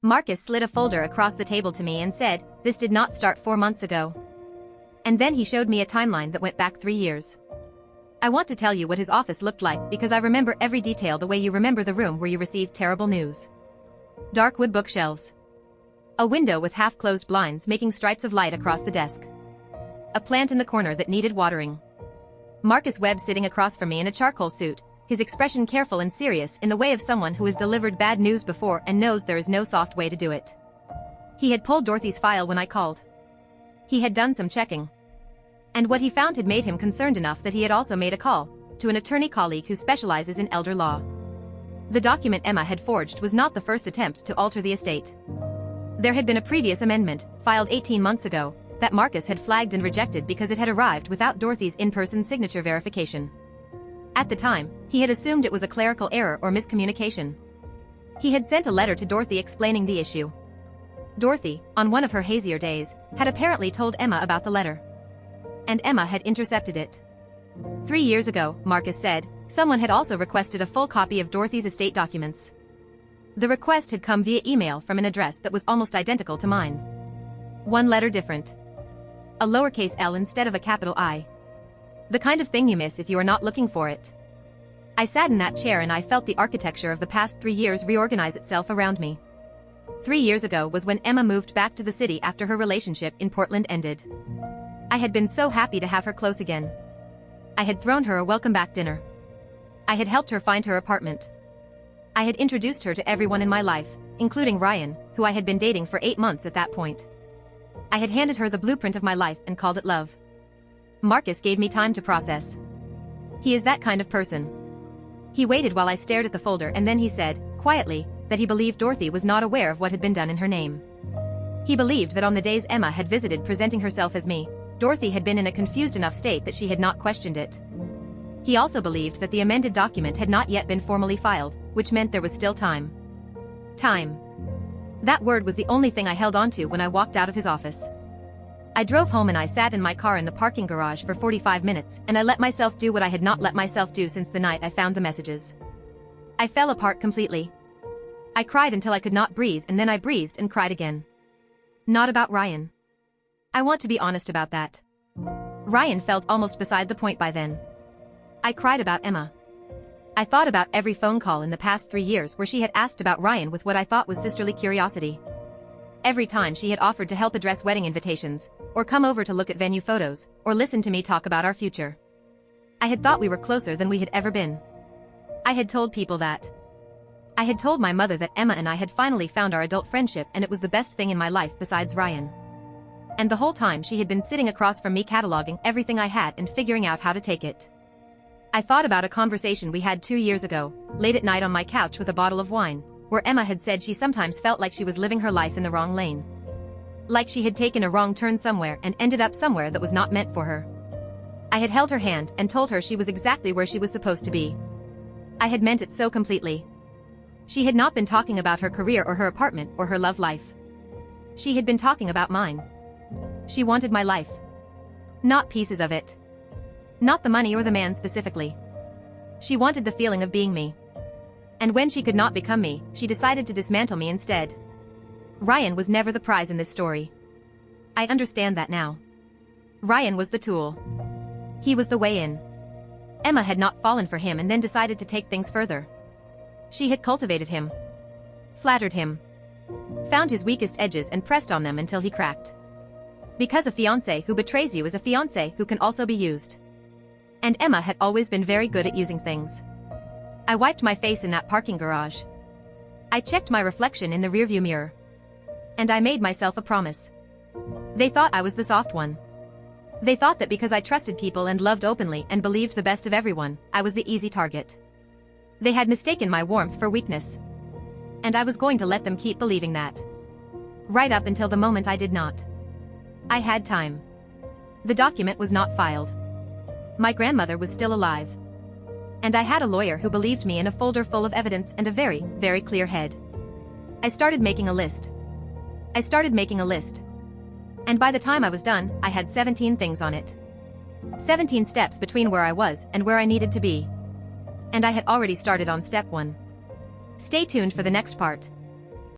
Marcus slid a folder across the table to me and said, "This did not start 4 months ago." And then he showed me a timeline that went back 3 years. I want to tell you what his office looked like because I remember every detail the way you remember the room where you received terrible news. Dark wood bookshelves. A window with half-closed blinds making stripes of light across the desk. A plant in the corner that needed watering. Marcus Webb sitting across from me in a charcoal suit, his expression careful and serious in the way of someone who has delivered bad news before and knows there is no soft way to do it. He had pulled Dorothy's file when I called. He had done some checking. And what he found had made him concerned enough that he had also made a call to an attorney colleague who specializes in elder law. The document Emma had forged was not the first attempt to alter the estate. There had been a previous amendment, filed 18 months ago, that Marcus had flagged and rejected because it had arrived without Dorothy's in-person signature verification. At the time, he had assumed it was a clerical error or miscommunication. He had sent a letter to Dorothy explaining the issue. Dorothy, on one of her hazier days, had apparently told Emma about the letter. And Emma had intercepted it. 3 years ago, Marcus said, someone had also requested a full copy of Dorothy's estate documents. The request had come via email from an address that was almost identical to mine. One letter different. A lowercase l instead of a capital I. The kind of thing you miss if you are not looking for it. I sat in that chair and I felt the architecture of the past 3 years reorganize itself around me. 3 years ago was when Emma moved back to the city after her relationship in Portland ended. I had been so happy to have her close again. I had thrown her a welcome back dinner. I had helped her find her apartment. I had introduced her to everyone in my life, including Ryan, who I had been dating for 8 months at that point. I had handed her the blueprint of my life and called it love. Marcus gave me time to process. He is that kind of person. He waited while I stared at the folder and then he said, quietly, that he believed Dorothy was not aware of what had been done in her name. He believed that on the days Emma had visited presenting herself as me, Dorothy had been in a confused enough state that she had not questioned it. He also believed that the amended document had not yet been formally filed, which meant there was still time. Time. That word was the only thing I held onto when I walked out of his office. I drove home and I sat in my car in the parking garage for 45 minutes and I let myself do what I had not let myself do since the night I found the messages. I fell apart completely. I cried until I could not breathe and then I breathed and cried again. Not about Ryan. I want to be honest about that. Ryan felt almost beside the point by then. I cried about Emma. I thought about every phone call in the past 3 years where she had asked about Ryan with what I thought was sisterly curiosity. Every time she had offered to help address wedding invitations, or come over to look at venue photos, or listen to me talk about our future. I had thought we were closer than we had ever been. I had told people that. I had told my mother that Emma and I had finally found our adult friendship and it was the best thing in my life besides Ryan. And the whole time she had been sitting across from me cataloging everything I had and figuring out how to take it. I thought about a conversation we had 2 years ago, late at night on my couch with a bottle of wine, where Emma had said she sometimes felt like she was living her life in the wrong lane. Like she had taken a wrong turn somewhere and ended up somewhere that was not meant for her. I had held her hand and told her she was exactly where she was supposed to be. I had meant it so completely. She had not been talking about her career or her apartment or her love life. She had been talking about mine. She wanted my life. Not pieces of it. Not the money or the man specifically. She wanted the feeling of being me. And when she could not become me, she decided to dismantle me instead. Ryan was never the prize in this story. I understand that now. Ryan was the tool. He was the way in. Emma had not fallen for him and then decided to take things further. She had cultivated him. Flattered him. Found his weakest edges and pressed on them until he cracked. Because a fiancé who betrays you is a fiancé who can also be used. And Emma had always been very good at using things. I wiped my face in that parking garage. I checked my reflection in the rearview mirror. And I made myself a promise. They thought I was the soft one. They thought that because I trusted people and loved openly and believed the best of everyone, I was the easy target. They had mistaken my warmth for weakness. And I was going to let them keep believing that. Right up until the moment I did not. I had time. The document was not filed. My grandmother was still alive. And I had a lawyer who believed me in a folder full of evidence and a very, very clear head. I started making a list. And by the time I was done, I had 17 things on it. 17 steps between where I was and where I needed to be. And I had already started on step 1. Stay tuned for the next part.